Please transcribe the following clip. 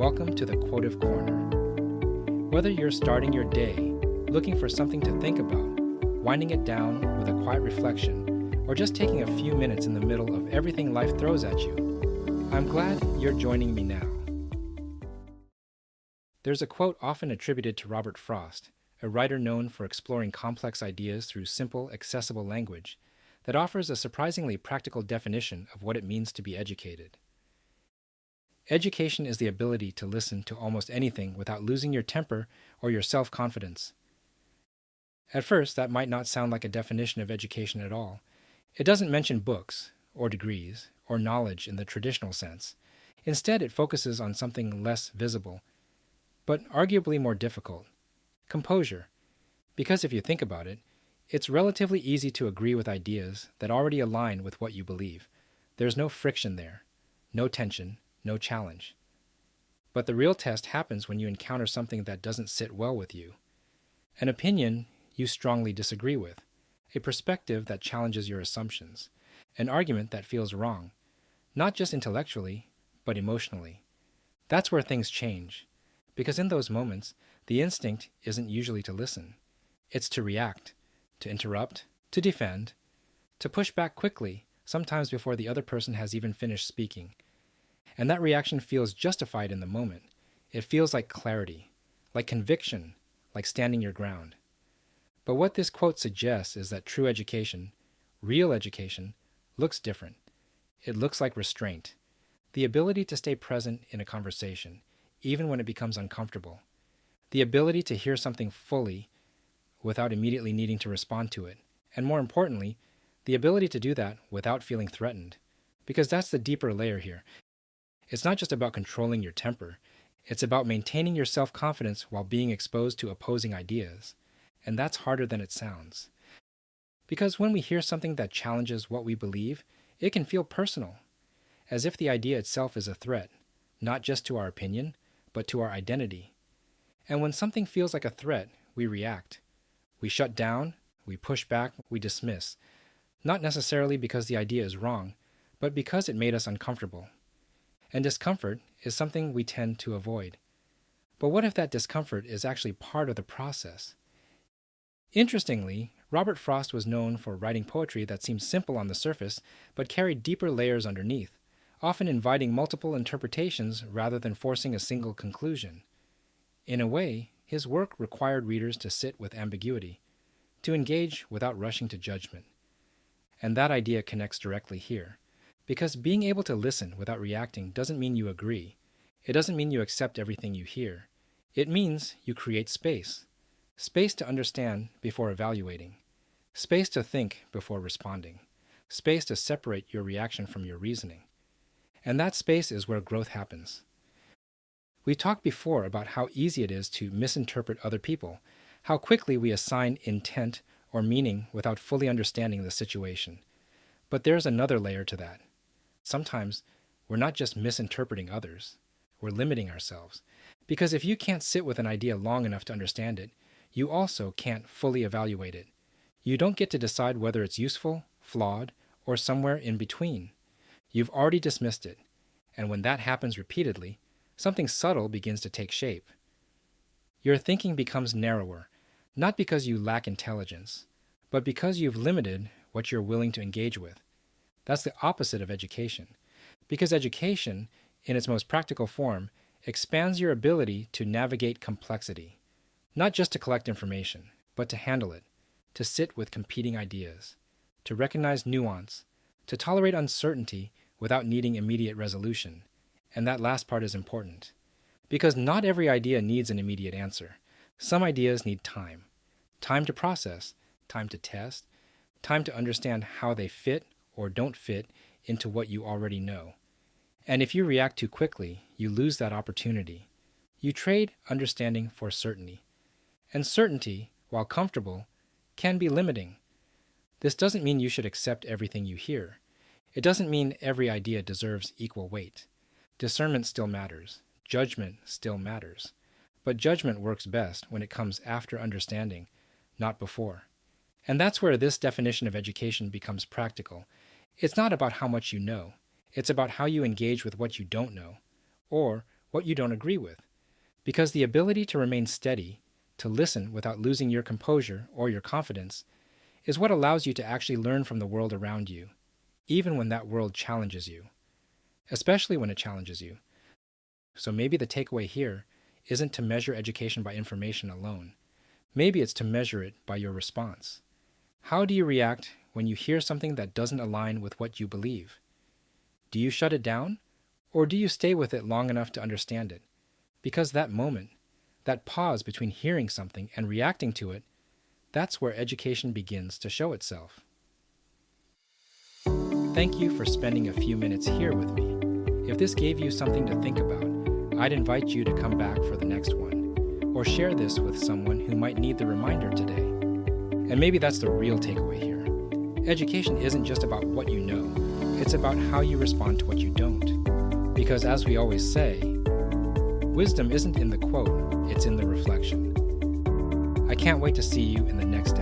Welcome to the Quotive Corner. Whether you're starting your day, looking for something to think about, winding it down with a quiet reflection, or just taking a few minutes in the middle of everything life throws at you, I'm glad you're joining me now. There's a quote often attributed to Robert Frost, a writer known for exploring complex ideas through simple, accessible language, that offers a surprisingly practical definition of what it means to be educated. Education is the ability to listen to almost anything without losing your temper or your self-confidence. At first, that might not sound like a definition of education at all. It doesn't mention books, or degrees, or knowledge in the traditional sense. Instead, it focuses on something less visible, but arguably more difficult: composure. Because if you think about it, it's relatively easy to agree with ideas that already align with what you believe. There's no friction there, no tension, no challenge. But the real test happens when you encounter something that doesn't sit well with you. An opinion you strongly disagree with, a perspective that challenges your assumptions, an argument that feels wrong, not just intellectually, but emotionally. That's where things change, because in those moments, the instinct isn't usually to listen. It's to react, to interrupt, to defend, to push back quickly, sometimes before the other person has even finished speaking. And that reaction feels justified in the moment. It feels like clarity, like conviction, like standing your ground. But what this quote suggests is that true education, real education, looks different. It looks like restraint, the ability to stay present in a conversation, even when it becomes uncomfortable, the ability to hear something fully without immediately needing to respond to it, and more importantly, the ability to do that without feeling threatened. Because that's the deeper layer here. It's not just about controlling your temper. It's about maintaining your self-confidence while being exposed to opposing ideas. And that's harder than it sounds. Because when we hear something that challenges what we believe, it can feel personal, as if the idea itself is a threat, not just to our opinion, but to our identity. And when something feels like a threat, we react. We shut down, we push back, we dismiss. Not necessarily because the idea is wrong, but because it made us uncomfortable. And discomfort is something we tend to avoid. But what if that discomfort is actually part of the process? Interestingly, Robert Frost was known for writing poetry that seemed simple on the surface, but carried deeper layers underneath, often inviting multiple interpretations rather than forcing a single conclusion. In a way, his work required readers to sit with ambiguity, to engage without rushing to judgment. And that idea connects directly here. Because being able to listen without reacting doesn't mean you agree. It doesn't mean you accept everything you hear. It means you create space. Space to understand before evaluating. Space to think before responding. Space to separate your reaction from your reasoning. And that space is where growth happens. We talked before about how easy it is to misinterpret other people, how quickly we assign intent or meaning without fully understanding the situation. But there's another layer to that. Sometimes we're not just misinterpreting others, we're limiting ourselves. Because if you can't sit with an idea long enough to understand it, you also can't fully evaluate it. You don't get to decide whether it's useful, flawed, or somewhere in between. You've already dismissed it, and when that happens repeatedly, something subtle begins to take shape. Your thinking becomes narrower, not because you lack intelligence, but because you've limited what you're willing to engage with. That's the opposite of education, because education, in its most practical form, expands your ability to navigate complexity, not just to collect information, but to handle it, to sit with competing ideas, to recognize nuance, to tolerate uncertainty without needing immediate resolution. And that last part is important, because not every idea needs an immediate answer. Some ideas need time. Time to process, time to test, time to understand how they fit or don't fit into what you already know. And if you react too quickly, you lose that opportunity. You trade understanding for certainty. And certainty, while comfortable, can be limiting. This doesn't mean you should accept everything you hear. It doesn't mean every idea deserves equal weight. Discernment still matters. Judgment still matters. But judgment works best when it comes after understanding, not before. And that's where this definition of education becomes practical. It's not about how much you know. It's about how you engage with what you don't know, or what you don't agree with. Because the ability to remain steady, to listen without losing your composure or your confidence, is what allows you to actually learn from the world around you, even when that world challenges you, especially when it challenges you. So maybe the takeaway here isn't to measure education by information alone. Maybe it's to measure it by your response. How do you react when you hear something that doesn't align with what you believe? Do you shut it down, or do you stay with it long enough to understand it? Because that moment, that pause between hearing something and reacting to it, that's where education begins to show itself. Thank you for spending a few minutes here with me. If this gave you something to think about, I'd invite you to come back for the next one, or share this with someone who might need the reminder today. And maybe that's the real takeaway here. Education isn't just about what you know, it's about how you respond to what you don't. Because as we always say, wisdom isn't in the quote, it's in the reflection. I can't wait to see you in the next